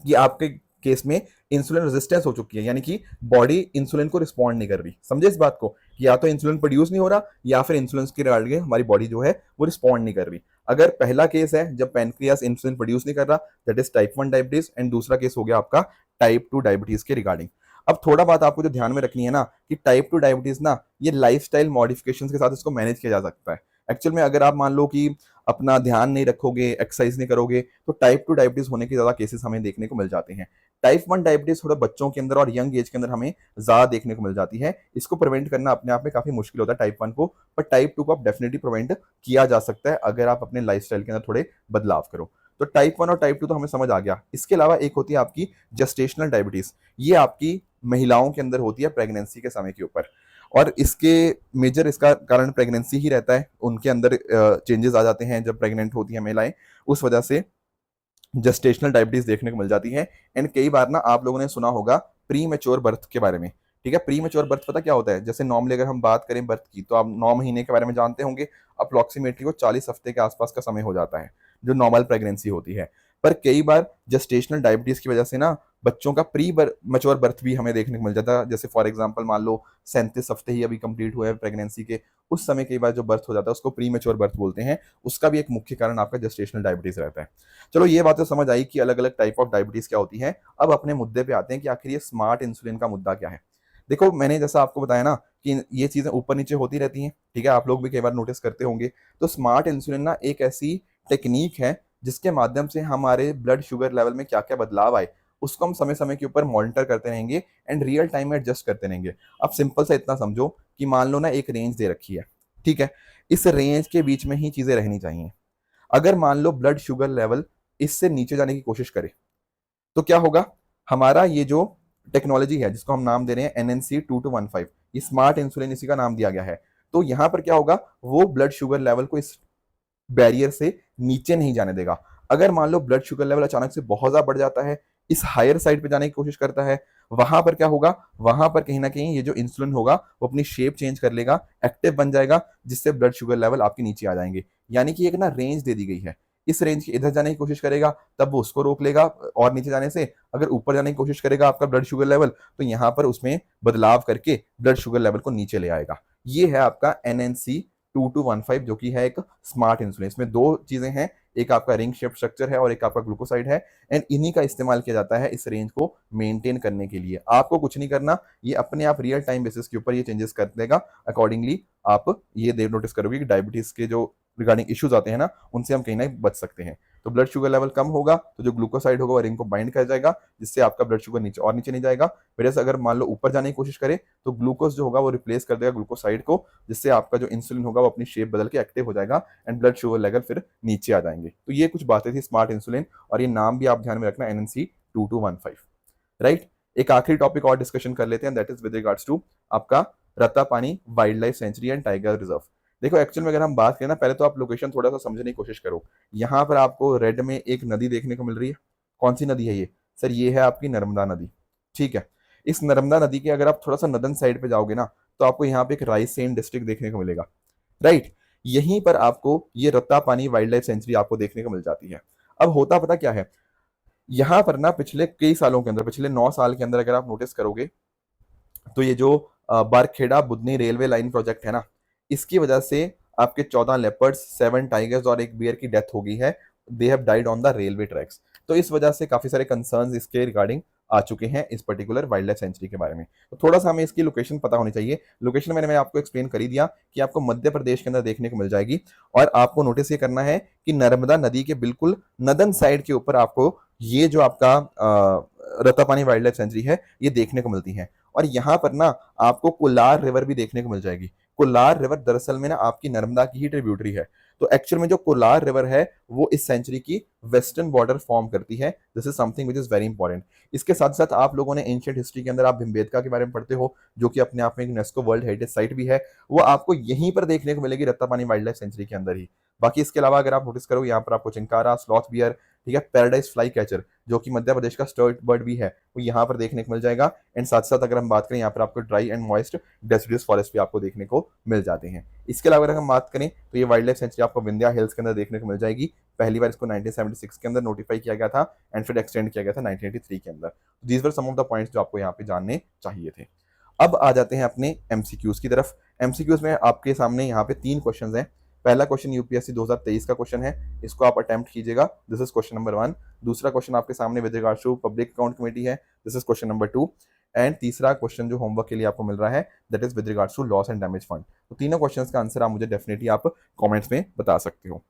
कि आपके केस में इंसुलिन रेजिस्टेंस हो चुकी है, यानी कि बॉडी इंसुलिन को रिस्पॉन्ड नहीं कर रही। समझे इस बात को कि या तो इंसुलिन प्रोड्यूस नहीं हो रहा या फिर इंसुलिन के रिगार्डिंग हमारी बॉडी जो है वो रिस्पॉन्ड नहीं कर रही। अगर पहला केस है जब पैनक्रियास इंसुलिन प्रोड्यूस नहीं कर रहा, that is type 1 diabetes, and दूसरा केस हो गया आपका टाइप 2 डायबिटीज के रिगार्डिंग। अब थोड़ा बात आपको जो ध्यान में रखनी है ना कि टाइप 2 डायबिटीज ना ये लाइफस्टाइल मॉडिफिकेशंस के साथ इसको मैनेज किया जा सकता है। एक्चुअल में अगर आप मान लो कि अपना ध्यान नहीं रखोगे, एक्सरसाइज नहीं करोगे, तो टाइप 2 डायबिटीज होने के ज्यादा केसेस हमें देखने को मिल जाते हैं। टाइप 1 डायबिटीज थोड़ा बच्चों के अंदर और यंग एज के अंदर हमें ज्यादा देखने को मिल जाती है। इसको प्रिवेंट करना अपने आप में काफी मुश्किल होता है टाइप 1 को, पर टाइप 2 को आप डेफिनेटली प्रिवेंट किया जा सकता है अगर आप अपने लाइफस्टाइल के अंदर थोड़े बदलाव करो। तो टाइप 1 और टाइप 2 तो हमें समझ आ गया। इसके अलावा एक होती है आपकी जेस्टेशनल डायबिटीज, ये आपकी महिलाओं के अंदर होती है प्रेगनेंसी के समय के ऊपर, और इसके मेजर इसका कारण प्रेगनेंसी ही रहता है, उनके अंदर चेंजेस आ जाते हैं जब प्रेग्नेंट होती हैं महिलाएं, उस वजह से जेस्टेशनल डायबिटीज देखने को मिल जाती है। एंड कई बार ना आप लोगों ने सुना होगा प्री मेच्योर बर्थ के बारे में, ठीक है। प्री मेच्योर बर्थ पता क्या होता है, जैसे नॉर्मली अगर हम बात करें बर्थ की तो आप 9 महीने के बारे में जानते होंगे, अप्रोक्सीमेटली वो 40 हफ्ते के आसपास का समय हो जाता है जो नॉर्मल प्रेगनेंसी होती है। पर कई बार जेस्टेशनल डायबिटीज की वजह से ना बच्चों का प्री मेच्योर बर्थ भी हमें देखने को मिल जाता है। जैसे फॉर एग्जाम्पल मान लो 37 हफ्ते ही अभी कंप्लीट हुए हैं प्रेगनेंसी के, उस समय कई बार जो बर्थ हो जाता है उसको प्री मेच्योर बर्थ बोलते हैं, उसका भी एक मुख्य कारण आपका जेस्टेशनल डायबिटीज रहता है। चलो ये बात तो समझ आई कि अलग अलग टाइप ऑफ डायबिटीज क्या होती है। अब अपने मुद्दे पे आते हैं कि आखिर ये स्मार्ट इंसुलिन का मुद्दा क्या है। देखो मैंने जैसा आपको बताया ना कि ये चीजें ऊपर नीचे होती रहती हैं, ठीक है, आप लोग भी कई बार नोटिस करते होंगे। तो स्मार्ट इंसुलिन ना एक ऐसी टेक्निक है जिसके माध्यम से हमारे ब्लड शुगर लेवल में क्या क्या बदलाव आए उसको हम समय समय के ऊपर मॉनिटर करते रहेंगे एंड रियल टाइम में एडजस्ट करते रहेंगे। अब सिंपल सा इतना समझो कि मान लो ना एक रेंज दे रखी है, ठीक है, इस रेंज के बीच में ही चीजें रहनी चाहिए। अगर मान लो ब्लड शुगर लेवल इससे नीचे जाने की कोशिश करे तो क्या होगा, हमारा ये जो टेक्नोलॉजी है जिसको हम नाम दे रहे हैं NNC-2215, ये स्मार्ट इंसुलिन इसी का नाम दिया गया है। तो यहां पर क्या होगा, वो ब्लड शुगर लेवल को इस बैरियर से नीचे नहीं जाने देगा। अगर मान लो ब्लड शुगर लेवल अचानक से बहुत ज्यादा बढ़ जाता है, इस हायर साइड पे जाने की कोशिश करता है, वहां पर क्या होगा, वहां पर कहीं ना कहीं ये जो इंसुलिन होगा वो अपनी शेप चेंज कर लेगा, एक्टिव बन जाएगा, जिससे ब्लड शुगर लेवल आपके नीचे आ जाएंगे। यानी कि एक ना रेंज दे दी गई है, इस रेंज के इधर जाने की कोशिश करेगा तब वो उसको रोक लेगा और नीचे जाने से, अगर ऊपर जाने की कोशिश करेगा आपका ब्लड शुगर लेवल तो यहाँ पर उसमें बदलाव करके ब्लड शुगर लेवल को नीचे ले आएगा। ये है आपका NNC-2215 जो कि है एक स्मार्ट इंसुलिन। इसमें दो चीजें हैं, एक आपका रिंग शेप स्ट्रक्चर है और एक आपका ग्लूकोसाइड है, एंड इन्हीं का इस्तेमाल किया जाता है इस रेंज को मेंटेन करने के लिए। आपको कुछ नहीं करना, ये अपने आप रियल टाइम बेसिस के ऊपर ये चेंजेस कर देगा। अकॉर्डिंगली आप ये देर नोटिस करोगे कि डायबिटीज के जो रिगार्डिंग इश्यूज आते हैं ना उनसे हम कहीं ना बच सकते हैं। तो ब्लड शुगर लेवल कम होगा तो जो ग्लूकोसाइड होगा वो रिंग को बाइंड कर जाएगा, जिससे आपका ब्लड शुगर नीचे और नीचे नहीं जाएगा। वैसे अगर मान लो ऊपर जाने की कोशिश करे तो ग्लूकोज जो होगा वो रिप्लेस कर देगा ग्लूकोसाइड को, जिससे आपका जो इंसुलिन होगा वो अपनी शेप बदल के एक्टिव हो जाएगा एंड ब्लड शुगर लेवल फिर नीचे आ जाएंगे। तो ये कुछ बातें थी स्मार्ट इंसुलिन, और ये नाम भी आप ध्यान में रखना NNC-2215, राइट। एक आखिरी टॉपिक और डिस्कशन कर लेते हैं, that is with regards to आपका Ratapani wild life sanctuary and tiger reserve. देखो एक्चुअल में अगर हम बात करें ना, पहले तो आप लोकेशन थोड़ा सा समझने की कोशिश करो। यहाँ पर आपको रेड में एक नदी देखने को मिल रही है, कौन सी नदी है ये, सर ये है आपकी नर्मदा नदी, ठीक है। इस नर्मदा नदी के अगर आप थोड़ा सा नदन साइड पे जाओगे ना तो आपको यहाँ पे एक रायसेन डिस्ट्रिक्ट देखने को मिलेगा, राइट। यहीं पर आपको ये रत्तापानी वाइल्ड लाइफ सेंचुरी आपको देखने को मिल जाती है। अब होता पता क्या है, यहाँ पर ना पिछले कई सालों के अंदर, पिछले 9 साल के अंदर अगर आप नोटिस करोगे तो ये जो बारखेड़ा बुदनी रेलवे लाइन प्रोजेक्ट है ना, इसकी वजह से आपके 14 लेपर्ड्स, 7 टाइगर्स और एक बियर की डेथ हो गई है। They have died on the railway tracks. तो इस वजह से काफी सारे कंसर्न्स इसके रिगार्डिंग आ चुके हैं इस पर्टिकुलर वाइल्ड लाइफ सेंचुरी के बारे में। तो थोड़ा सा हमें इसकी लोकेशन पता होनी चाहिए। लोकेशन मैं आपको एक्सप्लेन कर ही दिया कि आपको मध्य प्रदेश के अंदर देखने को मिल जाएगी, और आपको नोटिस ये करना है कि नर्मदा नदी के बिल्कुल नदन साइड के ऊपर आपको ये जो आपका रत्तापानी वाइल्ड लाइफ सेंचुरी है ये देखने को मिलती है। और यहाँ पर ना आपको कोलार रिवर भी देखने को मिल जाएगी। कोलार रिवर दरअसल में ना आपकी नर्मदा की ही ट्रिब्यूटरी है। तो एक्चुअल में जो कोलार रिवर है वो इस सेंचुरी की वेस्टर्न बॉर्डर फॉर्म करती है। This is something which is very important. इसके साथ साथ आप लोगों ने एंशियंट हिस्ट्री के अंदर आप भीमबेटका के बारे में पढ़ते हो, जो कि अपने आप में एक यूनेस्को वर्ल्ड हेरिटेज साइट भी है, वो आपको यहीं पर देखने को मिलेगी रत्तापानी वाइल्ड लाइफ सेंचुरी के अंदर ही। बाकी इसके अलावा अगर आप नोटिस करो यहाँ पर आपको चिंकारा, स्लॉथ बियर, ठीक है, पैराडाइज फ्लाई कैचर जो कि मध्य प्रदेश का स्टर्ट बर्ड भी है वो यहाँ पर देखने को मिल जाएगा। एंड साथ साथ अगर हम बात करें यहाँ पर आपको dry and moist deciduous forest भी आपको देखने को मिल जाते हैं। इसके अलावा अगर हम बात करें तो ये वाइल्ड लाइफ सेंचुरी आपको विंध्या हिल्स के अंदर देखने को मिल जाएगी। पहली बार इसको 1976 के अंदर नोटिफाई किया गया था एंड फिर एक्सटेंड किया गया था 1983 के अंदर। These were some of the points जो आपको यहाँ पे जानने चाहिए थे। अब आ जाते हैं अपने एमसीक्यूज की तरफ। एमसीक्यूज में आपके सामने यहाँ पे 3 क्वेश्चन हैं। पहला क्वेश्चन यूपीएससी 2023 का क्वेश्चन है, इसको आप अटेम्प्ट कीजिएगा, दिस इज क्वेश्चन नंबर 1। दूसरा क्वेश्चन आपके सामने with regards to public account committee है, this is question number 2। And तीसरा क्वेश्चन जो होमवर्क के लिए आपको मिल रहा है that is with regards to loss and damage fund. तो तीनों क्वेश्चंस का आंसर आप मुझे डेफिनेटली आप कमेंट्स में बता सकते हो।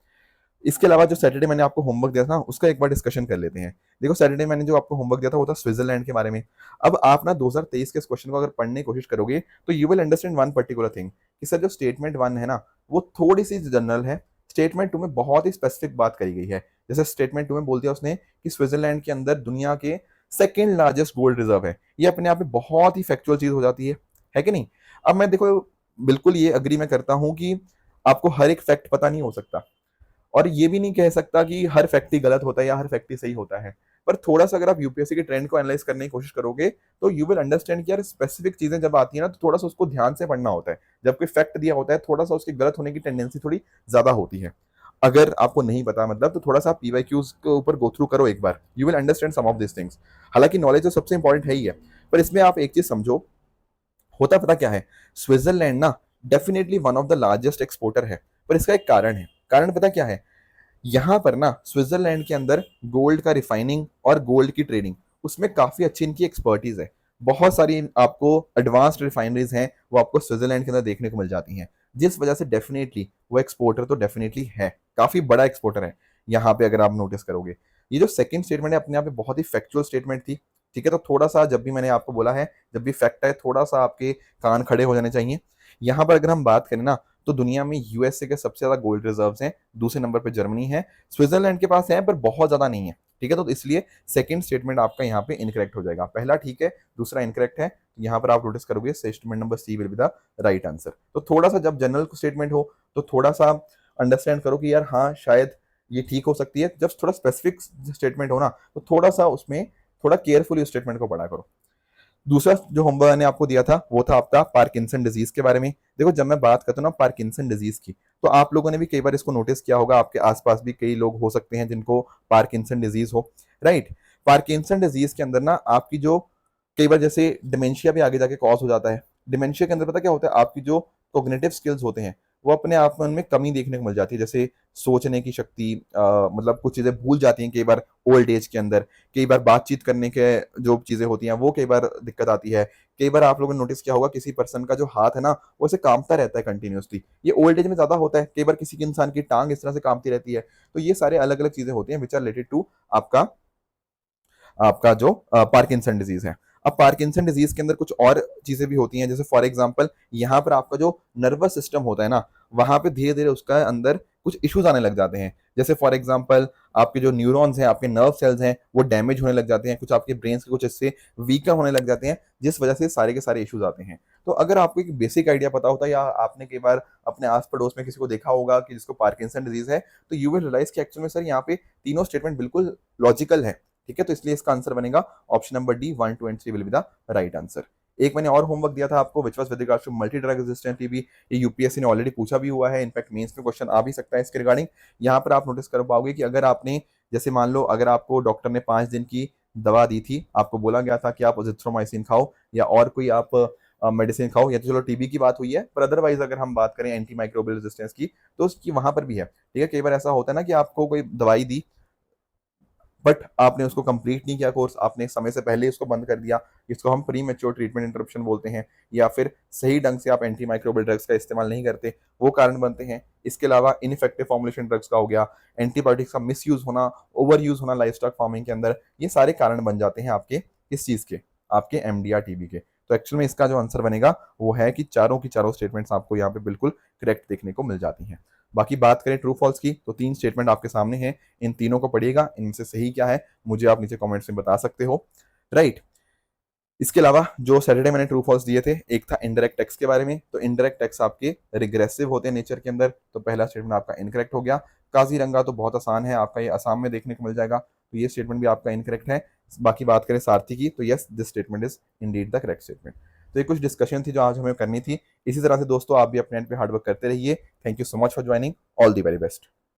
इसके अलावा जो सैटरडे मैंने आपको होमवर्क दिया था उसका एक बार डिस्कशन कर लेते हैं। देखो सैटरडे मैंने जो आपको होमवर्क दिया था वो था स्विट्जरलैंड के बारे में। अब आप ना 2023 के इस क्वेश्चन को अगर पढ़ने की कोशिश करोगे तो you will understand one particular thing कि सर जो स्टेटमेंट 1 है ना वो थोड़ी सी जनरल है, स्टेटमेंट 2 में बहुत ही स्पेसिफिक बात करी गई है। जैसे स्टेटमेंट 2 में बोल दिया उसने कि स्विट्जरलैंड के अंदर दुनिया के सेकेंड लार्जेस्ट गोल्ड रिजर्व है। ये अपने आप में बहुत ही फैक्चुअल चीज हो जाती है कि नहीं? अब मैं देखो बिल्कुल ये अग्री मैं करता हूं कि आपको हर एक फैक्ट पता नहीं हो सकता, और ये भी नहीं कह सकता कि हर फैक्ट ही गलत होता है या हर फैक्ट ही सही होता है। पर थोड़ा सा अगर आप यूपीएससी के ट्रेंड को एनालाइज करने की कोशिश करोगे तो यू विल अंडरस्टैंड कि यार स्पेसिफिक चीजें जब आती है ना तो थोड़ा सा उसको ध्यान से पढ़ना होता है। जब कोई फैक्ट दिया होता है थोड़ा सा उसके गलत होने की टेंडेंसी थोड़ी ज्यादा होती है। अगर आपको नहीं पता मतलब तो थोड़ा सा पीवाईक्यूज के ऊपर गो थ्रू करो एक बार, you will understand some of this things. हालांकि नॉलेज तो सबसे इंपॉर्टेंट है ही है, पर इसमें आप एक चीज समझो, होता पता क्या है, स्विट्जरलैंड ना definitely one of the largest exporter है। पर इसका एक कारण है, कारण पता क्या है, यहाँ पर ना स्विट्जरलैंड के अंदर गोल्ड का रिफाइनिंग और गोल्ड की ट्रेडिंग उसमें काफी अच्छी इनकी एक्सपर्टीज है। बहुत सारी आपको एडवांस्ड रिफाइनरीज हैं वो आपको स्विट्जरलैंड के अंदर देखने को मिल जाती हैं, जिस वजह से डेफिनेटली वो एक्सपोर्टर तो डेफिनेटली है, काफी बड़ा एक्सपोर्टर है यहाँ पे। अगर आप नोटिस करोगे ये जो सेकंड स्टेटमेंट है अपने आप में बहुत ही फैक्चुअल स्टेटमेंट थी। ठीक है, तो थोड़ा सा जब भी मैंने आपको बोला है जब भी फैक्ट है थोड़ा सा आपके कान खड़े हो जाने चाहिए। यहाँ पर अगर हम बात करें ना तो दुनिया में यूएसए के सबसे ज्यादा गोल्ड रिजर्व्स हैं, दूसरे नंबर पे जर्मनी है, स्विट्जरलैंड के पास है पर बहुत ज्यादा नहीं है। ठीक है, तो इसलिए सेकंड स्टेटमेंट आपका यहाँ पे इनकरेक्ट हो जाएगा, पहला ठीक है दूसरा इनकरेक्ट है। यहाँ पर आप नोटिस करोगे statement number C will be the right answer. तो थोड़ा सा जब जनरल स्टेटमेंट हो तो थोड़ा सा अंडरस्टैंड करो कि यार हाँ शायद ये ठीक हो सकती है। जब थोड़ा स्पेसिफिक स्टेटमेंट हो ना तो थोड़ा सा उसमें थोड़ा केयरफुली स्टेटमेंट को पढ़ा करो। दूसरा जो होमवर्क ने आपको दिया था वो था आपका पार्किंसन डिजीज के बारे में। देखो जब मैं बात करता हूँ ना पार्किंसन डिजीज की, तो आप लोगों ने भी कई बार इसको नोटिस किया होगा, आपके आसपास भी कई लोग हो सकते हैं जिनको पार्किंसन डिजीज हो, राइट? पार्किंसन डिजीज के अंदर ना आपकी जो कई बार जैसे डिमेंशिया भी आगे जाके कॉज हो जाता है। डिमेंशिया के अंदर पता क्या होता है, आपकी जो कोग्निटिव स्किल्स होते हैं वो अपने आप में उनमें कमी देखने को मिल जाती है। जैसे सोचने की शक्ति, मतलब कुछ चीजें भूल जाती हैं कई बार ओल्ड एज के अंदर। कई बार बातचीत करने के जो चीजें होती हैं वो कई बार दिक्कत आती है। कई बार आप लोगों ने नोटिस किया होगा किसी पर्सन का जो हाथ है ना वो ऐसे कांपता रहता है कंटिन्यूअसली, ये ओल्ड एज में ज्यादा होता है। कई बार किसी के इंसान की टांग इस तरह से कांपती रहती है। तो ये सारे अलग अलग चीजें होती हैं विच आर रिलेटेड टू आपका आपका जो पार्किंसन डिजीज है। अब पार्किंसन डिजीज के अंदर कुछ और चीजें भी होती हैं, जैसे फॉर एग्जांपल यहाँ पर आपका जो नर्वस सिस्टम होता है ना वहां पे धीरे धीरे उसका अंदर कुछ इश्यूज आने लग जाते हैं। जैसे फॉर एग्जांपल आपके जो न्यूरॉन्स हैं, आपके नर्व सेल्स हैं वो डैमेज होने लग जाते हैं, कुछ आपके ब्रेन के कुछ हिस्से वीकर होने लग जाते हैं, जिस वजह से सारे के सारे इश्यूज आते हैं। तो अगर आपको एक बेसिक आइडिया पता होता है या आपने कई बार अपने आस पड़ोस में किसी को देखा होगा कि जिसको पार्किंसन डिजीज है, तो यू विल रियलाइज कि एक्चुअली में सर यहाँ पे तीनों स्टेटमेंट बिल्कुल लॉजिकल है। ठीक है, तो इसलिए इसका आंसर बनेगा option number D, 1, 2 and 3 will be the right answer. एक मैंने और होमवर्क दिया था आपको which was with regards to multi drug resistant TB. ये यूपीएससी ने ऑलरेडी पूछा भी हुआ है, इनफैक्ट मेंस में क्वेश्चन आ भी सकता है इसके रिगार्डिंग। यहाँ पर आप नोटिस कर पाओगे कि अगर आपने जैसे मान लो अगर आपको डॉक्टर ने 5 दिन की दवा दी थी, आपको बोला गया था कि आप अजिथ्रोमाइसिन खाओ या और कोई आप मेडिसिन खाओ, या तो चलो टीबी की बात हुई है, पर अदरवाइज अगर हम बात करें एंटी माइक्रोबियल रेजिस्टेंस की तो उसकी वहां पर भी है। ठीक है, कई बार ऐसा होता है ना कि आपको कोई दवाई दी बट आपने उसको कंप्लीट नहीं किया कोर्स, आपने समय से पहले उसको बंद कर दिया, इसको हम प्री मेच्योर ट्रीटमेंट इंटरप्शन बोलते हैं। या फिर सही ढंग से आप एंटी माइक्रोबियल ड्रग्स का इस्तेमाल नहीं करते, वो कारण बनते हैं। इसके अलावा इनइफेक्टिव फॉर्मुलेशन ड्रग्स का हो गया, एंटीबायोटिक्स का मिस यूज होना, ओवर यूज होना लाइफ स्टॉक फार्मिंग के अंदर, ये सारे कारण बन जाते हैं आपके इस चीज के, आपके एमडीआर टीबी के। तो एक्चुअल में इसका जो आंसर बनेगा वो है कि चारों की चारों स्टेटमेंट्स आपको यहाँ पे बिल्कुल करेक्ट देखने को मिल जाती हैं। बाकी बात करें ट्रू फॉल्स की तो 3 स्टेटमेंट आपके सामने हैं, इन तीनों को पढ़िएगा, इनमें से सही क्या है मुझे आप नीचे कमेंट्स में बता सकते हो, राइट? इसके अलावा जो सैटरडे मैंने ट्रू फॉल्स दिए थे, एक था इनडायरेक्ट टैक्स के बारे में। तो इनडायरेक्ट टैक्स आपके रिग्रेसिव होते हैं नेचर के अंदर, तो पहला स्टेटमेंट आपका इनकरेक्ट हो गया। काजीरंगा तो बहुत आसान है, आपका ये असम में देखने को मिल जाएगा, तो ये स्टेटमेंट भी आपका इनकरेक्ट है। बाकी बात करें सारथी की तो yes this statement is Indeed the correct statement. तो ये कुछ डिस्कशन थी जो आज हमें करनी थी। इसी तरह से दोस्तों आप भी अपने एंड पे हार्डवर्क करते रहिए। Thank you so much for joining, all the very best.